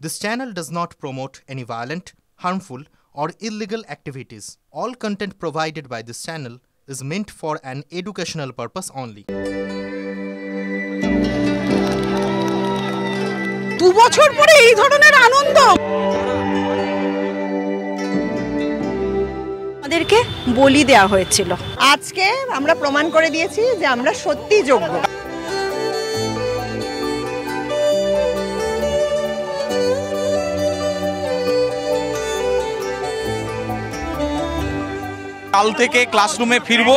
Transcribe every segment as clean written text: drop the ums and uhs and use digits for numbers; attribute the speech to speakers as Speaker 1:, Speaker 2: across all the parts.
Speaker 1: This channel does not promote any violent, harmful, or illegal activities. All content provided by this channel is meant for an educational purpose only.
Speaker 2: 2 বছর পরে এই ধরনের আনন্দ আমাদেরকে বলি দেয়া হয়েছিল।
Speaker 3: আজকে আমরা প্রমাণ করে দিয়েছি যে আমরা সত্যি যোগ্য।
Speaker 4: কাল থেকে ক্লাসরুমে ফিরবো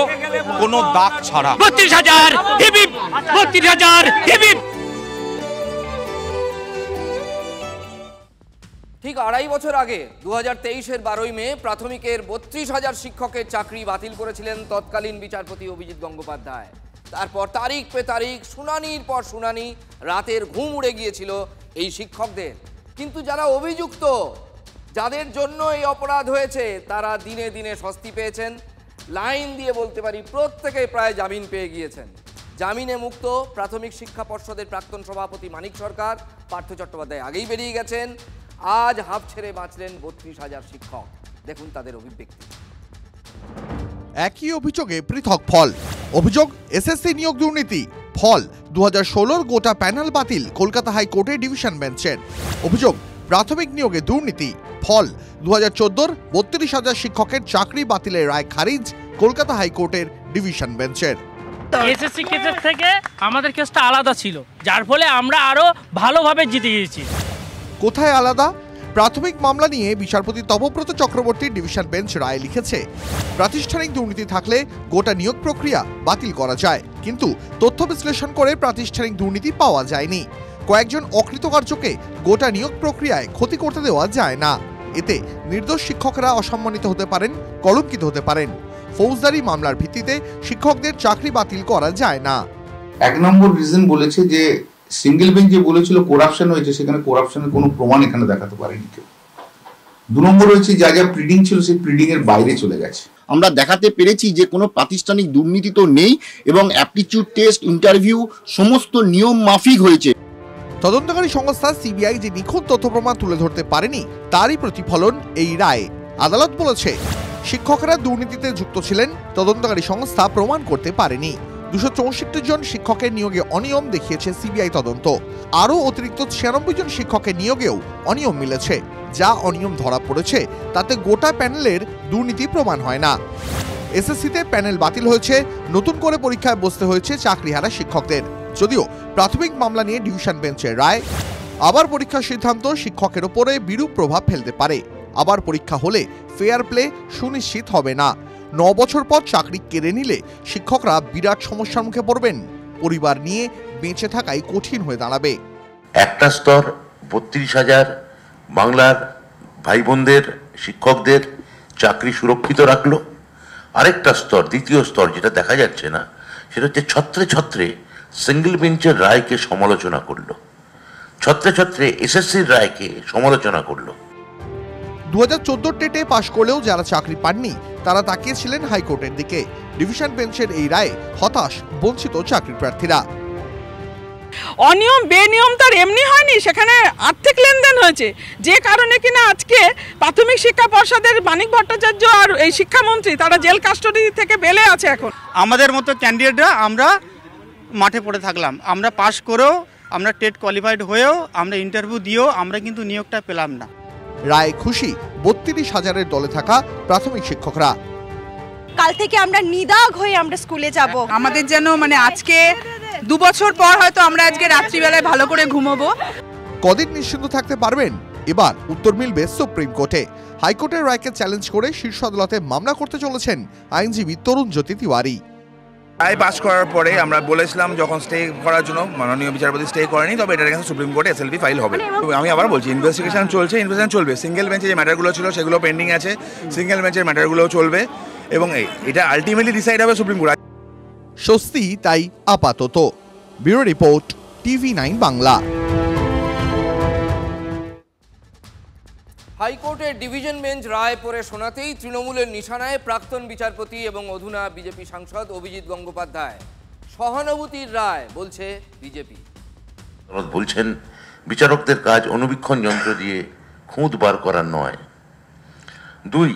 Speaker 4: কোনো দাগ ছাড়া।
Speaker 5: ৩২,০০০ হিবিব, ৩২,০০০ হিবিব।
Speaker 6: ঠিক ২.৫ বছর আগে ২০২৩-এর ১২ই মে প্রাথমিকের ৩২,০০০ শিক্ষকের চাকরি বাতিল করেছিলেন তৎকালীন বিচারপতি অভিজিৎ গঙ্গোপাধ্যায়। তারপর তারিখ পে তারিখ, শুনানির পর শুনানি, রাতের ঘুম উড়ে গিয়েছিল এই শিক্ষকদের। কিন্তু যারা অভিযুক্ত, যাদের জন্য এই অপরাধ হয়েছে, তারা দিনে দিনে স্বস্তি পেয়েছেন। লাইন দিয়ে বলতে পারি প্রত্যেকেই প্রায় জামিন পেয়ে গিয়েছেন। জামিনে মুক্ত প্রাথমিক শিক্ষা পর্ষদের প্রাক্তন সভাপতি মানিক সরকার, পার্থ চট্টোপাধ্যায় আগেই বেরিয়ে গেছেন। আজ হাফ ছেড়ে বাঁচলেন ৩২,০০০ শিক্ষক। দেখুন তাদের অভিব্যক্তি।
Speaker 7: একই অভিযোগে পৃথক ফল। অভিযোগ এসএসসি নিয়োগ দুর্নীতি। ফল 2016-র গোটা প্যানেল বাতিল কলকাতা হাইকোর্টের ডিভিশন বেঞ্চের। অভিযোগ প্রাথমিক নিয়োগে দুর্নীতি। ফল 2014-র ৩২,০০০ শিক্ষকের চাকরি বাতিলের রায় খারিজ কলকাতা হাইকোর্টের ডিভিশন বেঞ্চের।
Speaker 5: এসএসসি কেসের থেকে আমাদের কেসটা আলাদা ছিল, যার ফলে আমরা আরো ভালোভাবে জিতে গিয়েছি।
Speaker 7: কোথায় আলাদা? প্রাথমিক মামলা নিয়ে বিচারপতি তপব্রত চক্রবর্তীর ডিভিশন বেঞ্চ রায় লিখেছে, প্রাতিষ্ঠানিক দুর্নীতি থাকলে গোটা নিয়োগ প্রক্রিয়া বাতিল করা যায়, কিন্তু তথ্য বিশ্লেষণ করে প্রাতিষ্ঠানিক দুর্নীতি পাওয়া যায়নি। কয়েকজন অকৃতকার্যকে গোটা নিয়োগ প্রক্রিয়ায় ক্ষতি করতে দেওয়া যায় না। এতে নির্দোষ শিক্ষকরা অসম্মানিত হতে পারেন, কলঙ্কিত হতে পারেন। ফৌজদারি মামলার ভিত্তিতে শিক্ষকদের চাকরি বাতিল করা যায় না।
Speaker 8: 1 নম্বর রিজন বলেছে যে সিঙ্গেল বেঞ্চ যে বলেছিল করাপশন হয়েছে, সেখানে করাপশনের কোনো প্রমাণ এখানে দেখাতে পারেনি কেউ। 2 নম্বর হয়েছে যা যা প্রিডিং ছিল সেই প্রিডিং এর বাইরে চলে গেছে।
Speaker 9: আমরা দেখাতে পেরেছি যে কোনো প্রাতিষ্ঠানিক দুর্নীতি তো নেই এবং অ্যাপটিটিউড টেস্ট, ইন্টারভিউ সমস্ত নিয়ম মাফিক হয়েছে।
Speaker 7: তদন্তকারী সংস্থা সিবিআই যে নিখুঁত তথ্য প্রমাণ তুলে ধরতে পারেনি, তারই প্রতিফলন এই রায়। আদালত বলেছে শিক্ষকরা দুর্নীতিতে যুক্ত ছিলেন, তদন্তকারী সংস্থা প্রমাণ করতে পারেনি। 264 জন শিক্ষকের নিয়োগে অনিয়ম দেখিয়েছে সিবিআই তদন্ত। আরও অতিরিক্ত 96 জন শিক্ষকের নিয়োগেও অনিয়ম মিলেছে। যা অনিয়ম ধরা পড়েছে তাতে গোটা প্যানেলের দুর্নীতি প্রমাণ হয় না। এসএসসিতে প্যানেল বাতিল হয়েছে, নতুন করে পরীক্ষায় বসতে হয়েছে চাকরিহারা শিক্ষকদের। যদিও প্রাথমিক মামলা নিয়ে ডিভিশন বেঞ্চের রায়, আবার পরীক্ষার সিদ্ধান্ত শিক্ষকের ওপরে বিরূপ প্রভাব ফেলতে পারে। আবার পরীক্ষা হলে ফেয়ার প্লে সুনিশ্চিত হবে না। 9 বছর পর চাকরি কেড়ে নিলে শিক্ষকরা বিরাট সমস্যার মুখে পড়বেন। পরিবার নিয়ে বেঁচে থাকাই কঠিন হয়ে দাঁড়াবে।
Speaker 10: একটা স্তর ৩২,০০০ বাংলার ভাই বোনদের, শিক্ষকদের চাকরি সুরক্ষিত রাখলো। আরেকটা স্তর, দ্বিতীয় স্তর, যেটা দেখা যাচ্ছে না, সেটা হচ্ছে ছত্রে ছত্রে সিঙ্গেল বেঞ্চের রায়কে সমালোচনা করলো, ছত্রে ছত্রে এসএসসির রায়কে সমালোচনা করলো।
Speaker 7: 2014 টেটে পাশ করলেও যারা চাকরি পাননি তারা তাকিয়েছিলেন হাইকোর্টের দিকে। ডিভিশন বেঞ্চের এই রায়ে হতাশ বঞ্চিত চাকরি প্রার্থীরা।
Speaker 2: অনিয়ম বেনিয়ম তার এমনি হয়নি, সেখানে আর্থিক লেনদেন হয়েছে, যে কারণে কিনা আজকে প্রাথমিক শিক্ষা পর্ষদের মানিক ভট্টাচার্য আর এই শিক্ষামন্ত্রী তারা জেল কাস্টডি থেকে বেলে আছে। এখন
Speaker 4: আমাদের মতো ক্যান্ডিডেটরা আমরা মাঠে পড়ে থাকলাম। আমরা পাশ করেও, আমরা টেট কোয়ালিফাইড হয়েও, আমরা ইন্টারভিউ দিয়েও আমরা কিন্তু নিয়োগটা পেলাম না।
Speaker 7: রায় খুশি 32,000-এর দলে থাকা প্রাথমিক শিক্ষকরা।
Speaker 2: কাল থেকে আমরা নিদাগ হয়ে আমরা স্কুলে যাব।
Speaker 3: আমাদের যেন আজকে 2 বছর পর হয়তো আমরা আজকে রাত্রিবেলায় ভালো করে ঘুমোবো।
Speaker 7: কদিন নিশ্চিন্ত থাকতে পারবেন? এবার উত্তর মিলবে সুপ্রিম কোর্টে। হাইকোর্টের রায়কে চ্যালেঞ্জ করে শীর্ষ আদালতে মামলা করতে চলেছেন আইনজীবী তরুণ জ্যোতি তিওয়ারি।
Speaker 11: রায় পাস করার পরে আমরা বলেছিলাম যখন স্টে করার জন্য, মাননীয় বিচারপতি স্টে করেনি, তবে এটার কাছে সুপ্রিম কোর্টে এসএলপি ফাইল হবে। আমি আবার বলছি, ইনভেস্টিগেশন চলছে, ইনভেস্টিগেশন চলবে। সিঙ্গেল বেঞ্চে যে ম্যাটারগুলো ছিল সেগুলো পেন্ডিং আছে, সিঙ্গেল বেঞ্চের ম্যাটারগুলোও চলবে এবং এটা আলটিমেটলি ডিসাইড হবে সুপ্রিম কোর্ট।
Speaker 7: স্বস্তি তাই আপাতত। Bureau report, TV9 Bangla.
Speaker 6: হাইকোর্টের ডিভিশন বেঞ্চ রায় পড়ে শোনাতেই তৃণমূলের নিশানায় প্রাক্তন বিচারপতি এবং অধুনা বিজেপি সাংসদ অভিজিৎ গঙ্গোপাধ্যায়। সহানুভূতির রায় বলছে বিজেপি।
Speaker 10: বলছেন বিচারকদের কাজ অনুবীক্ষণ যন্ত্র দিয়ে খুঁত বার করার নয়। 2,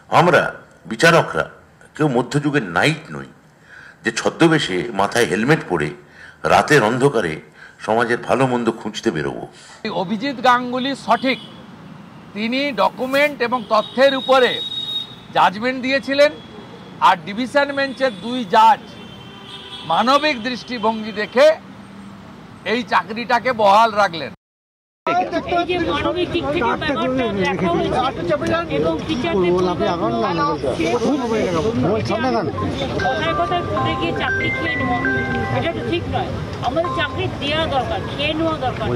Speaker 10: আমরা বিচারকরা কেউ মধ্যযুগের নাইট নই যে ছদ্মবেশে মাথায় হেলমেট পরে রাতের অন্ধকারে সমাজের ভালো মন্দ খুঁজতে বেরোবো।
Speaker 12: অভিজিৎ গাঙ্গুলি সঠিক, তিনি ডকুমেন্ট এবং তথ্যের উপরে জাজমেন্ট দিয়েছিলেন, আর ডিভিশন বেঞ্চের 2 জাজ মানবিক দৃষ্টিভঙ্গি দেখে এই চাকরিটাকে বহাল রাখলেন।
Speaker 13: চাকরি খেয়ে নেওয়া এটা তো ঠিক নয়, আমাদের চাকরি দেওয়া দরকার, খেয়ে নেওয়া দরকার।